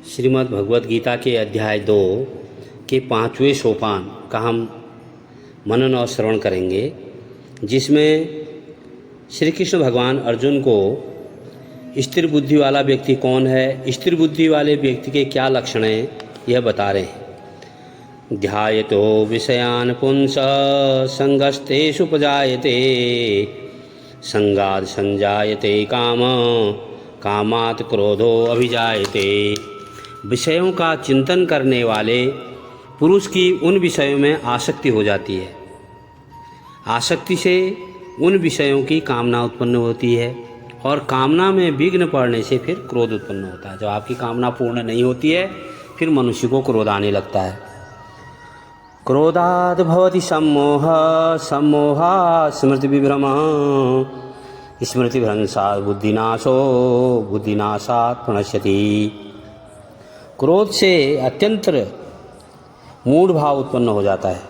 श्रीमद् भगवद गीता के अध्याय 2 के 5वें सोपान का हम मनन और श्रवण करेंगे, जिसमें श्री कृष्ण भगवान अर्जुन को स्थिर बुद्धि वाला व्यक्ति कौन है, स्थिर बुद्धि वाले व्यक्ति के क्या लक्षण हैं, यह बता रहे हैं। ध्यायतो विषयान पुंस संगस्तेषुपजायते संगाद संजायते काम कामात् क्रोधो अभिजायते। विषयों का चिंतन करने वाले पुरुष की उन विषयों में आसक्ति हो जाती है। आसक्ति से उन विषयों की कामना उत्पन्न होती है और कामना में विघ्न पड़ने से फिर क्रोध उत्पन्न होता है। जब आपकी कामना पूर्ण नहीं होती है फिर मनुष्य को क्रोध आने लगता है। क्रोधाद् भवति सम्मोह सम्मोहात् स्मृति विभ्रमः स्मृतिभ्रंशात् बुद्धिनाशो बुद्धिनाशात् प्रणश्यति। क्रोध से अत्यंत मूढ़ भाव उत्पन्न हो जाता है।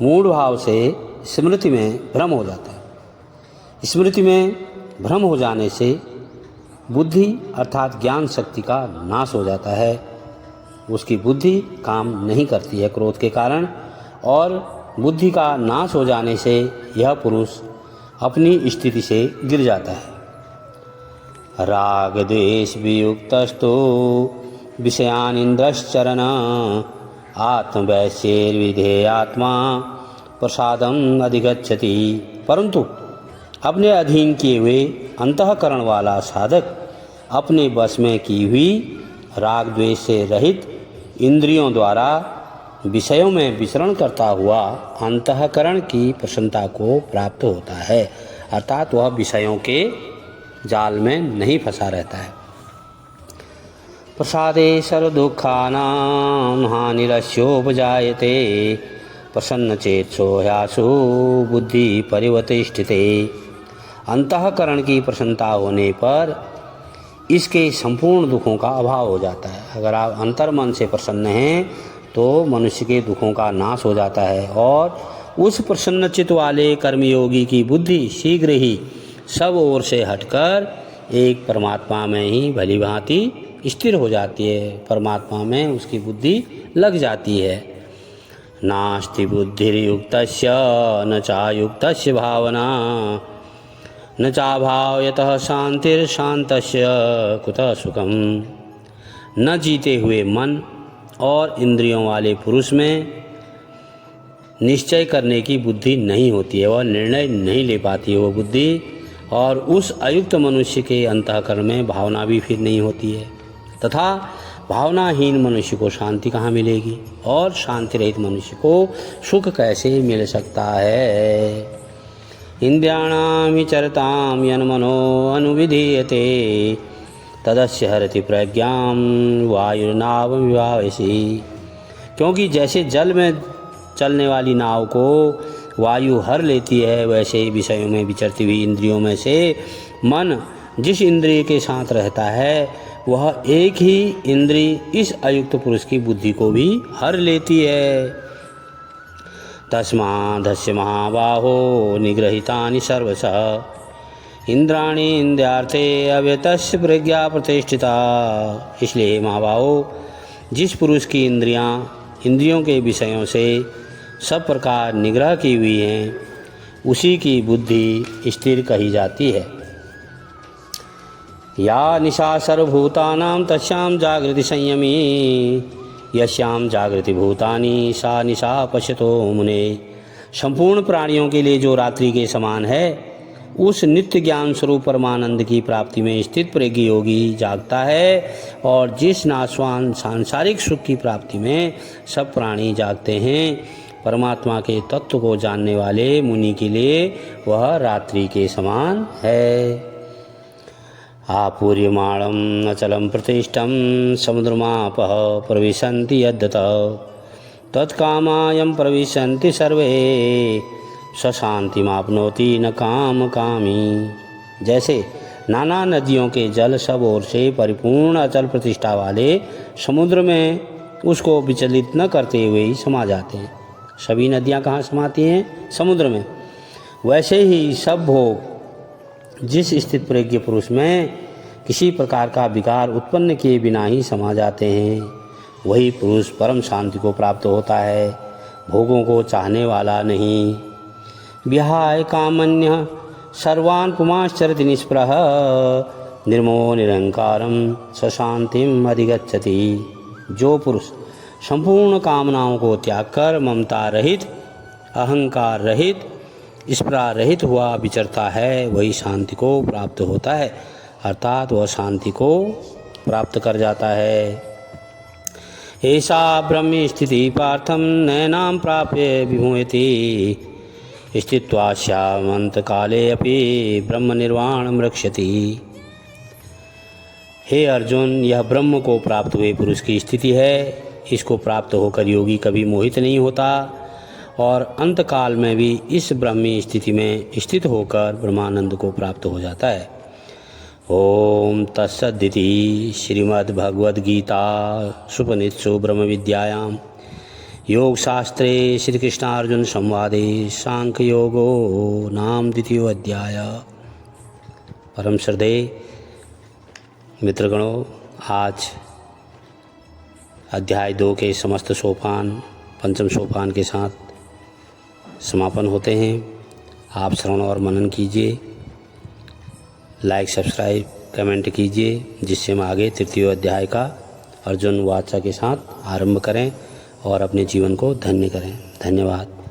मूढ़ भाव से स्मृति में भ्रम हो जाता है। स्मृति में भ्रम हो जाने से बुद्धि अर्थात ज्ञान शक्ति का नाश हो जाता है। उसकी बुद्धि काम नहीं करती है क्रोध के कारण, और बुद्धि का नाश हो जाने से यह पुरुष अपनी स्थिति से गिर जाता है। राग द्वेष वियुक्तस्तु विषयान इंद्रश्चरण आत्मवैश्यैर्विधेयात्मा प्रसादम अधिगच्छति। परंतु अपने अधीन किए हुए अंतःकरण वाला साधक अपने वश में की हुई राग द्वेष से रहित इंद्रियों द्वारा विषयों में विचरण करता हुआ अंतःकरण की प्रसन्नता को प्राप्त होता है, अर्थात वह विषयों के जाल में नहीं फंसा रहता है। प्रसादे सर्वदुःखानां हानिरस्योपजायते प्रसन्नचेतसो ह्यासु बुद्धि परिवतिष्ठिते। अंतःकरण की प्रसन्नता होने पर इसके संपूर्ण दुखों का अभाव हो जाता है। अगर आप अंतर्मन से प्रसन्न हैं तो मनुष्य के दुखों का नाश हो जाता है और उस प्रसन्नचित्त वाले कर्मयोगी की बुद्धि शीघ्र ही सब ओर से हटकर एक परमात्मा में ही भली भांति स्थिर हो जाती है। परमात्मा में उसकी बुद्धि लग जाती है। नास्ति बुद्धिर्युक्तस्य न चायुक्तस्य भावना न चाभावयतः शांतिर्शान्तस्य कुतः सुखम। न जीते हुए मन और इंद्रियों वाले पुरुष में निश्चय करने की बुद्धि नहीं होती है, वह निर्णय नहीं ले पाती है वो बुद्धि, और उस अयुक्त मनुष्य के अंतःकरण में भावना भी फिर नहीं होती है। तथा भावनाहीन मनुष्य को शांति कहाँ मिलेगी, और शांति रहित मनुष्य को सुख कैसे मिल सकता है। इंद्रियाणां विचरतां यन्मनो अनुविधीयते तदस्य हरति प्रज्ञां वायुर्नावमिवावसि। क्योंकि जैसे जल में चलने वाली नाव को वायु हर लेती है, वैसे ही विषयों में विचरती हुई इंद्रियों में से मन जिस इंद्रिय के साथ रहता है वह एक ही इंद्रिय इस अयुक्त पुरुष की बुद्धि को भी हर लेती है। तस्मादस्य महाबाहो निगृहीतानि सर्वशः इंद्राणि इंद्रियार्थे अव्यतस्य प्रज्ञा प्रतिष्ठिता। इसलिए महाबाहो, जिस पुरुष की इंद्रियों के विषयों से सब प्रकार निग्रह की हुई हैं उसी की बुद्धि स्थिर कही जाती है। या निशा सर्वभूतानां तस्यां जागृति संयमी यस्यां जागृति भूतानि सा निशा पश्यतो मुने। संपूर्ण प्राणियों के लिए जो रात्रि के समान है उस नित्य ज्ञान स्वरूप परमानंद की प्राप्ति में स्थित प्रज्ञ योगी जागता है, और जिस नाशवान सांसारिक सुख की प्राप्ति में सब प्राणी जागते हैं परमात्मा के तत्व को जानने वाले मुनि के लिए वह रात्रि के समान है। आपूर्यमाणं अचलं प्रतिष्ठं समुद्रमापः प्रविशन्ति यद्यतः तत्कामायं प्रविशन्ति सर्वे स्वशान्तिमाप्नोति न काम कामी। जैसे नाना नदियों के जल सब ओर से परिपूर्ण अचल प्रतिष्ठा वाले समुद्र में उसको विचलित न करते हुए ही समा जाते हैं। सभी नदियाँ कहाँ समाती हैं? समुद्र में। वैसे ही सब भोग जिस स्थित प्रज्ञ पुरुष में किसी प्रकार का विकार उत्पन्न किए बिना ही समा जाते हैं, वही पुरुष परम शांति को प्राप्त होता है, भोगों को चाहने वाला नहीं। विहाय कामन्य सर्वान् पुमाश्चरति निष्प्रह निर्मो निरंकारम स शांतिम अधिगच्छति। जो पुरुष संपूर्ण कामनाओं को त्याग कर ममता रहित, अहंकार रहित, स्पृहा रहित हुआ विचरता है, वही शांति को प्राप्त होता है, अर्थात वह शांति को प्राप्त कर जाता है। ऐसा ब्रह्म स्थिति पार्थम नैनाम प्राप्य विमुह्यति स्थित्वास्यामंत काले अपि ब्रह्म निर्वाणम रक्षति। हे अर्जुन, यह ब्रह्म को प्राप्त हुए पुरुष की स्थिति है। इसको प्राप्त होकर योगी कभी मोहित नहीं होता और अंतकाल में भी इस ब्रह्मी स्थिति में स्थित होकर ब्रह्मानंद को प्राप्त हो जाता है। ओम तत्सदिति श्रीमद्भगवद्गीता सुपनिषत्सु ब्रह्म विद्यायां योगशास्त्रे श्रीकृष्णार्जुन संवादे सांख्य योगो नाम द्वितीयो अध्याय। परम श्रद्धेय मित्रगणों, आज अध्याय 2 के समस्त सोपान पंचम सोपान के साथ समापन होते हैं। आप श्रवण और मनन कीजिए, लाइक सब्सक्राइब कमेंट कीजिए, जिससे हम आगे तृतीय अध्याय का अर्जुन वाचा के साथ आरंभ करें और अपने जीवन को धन्य करें। धन्यवाद।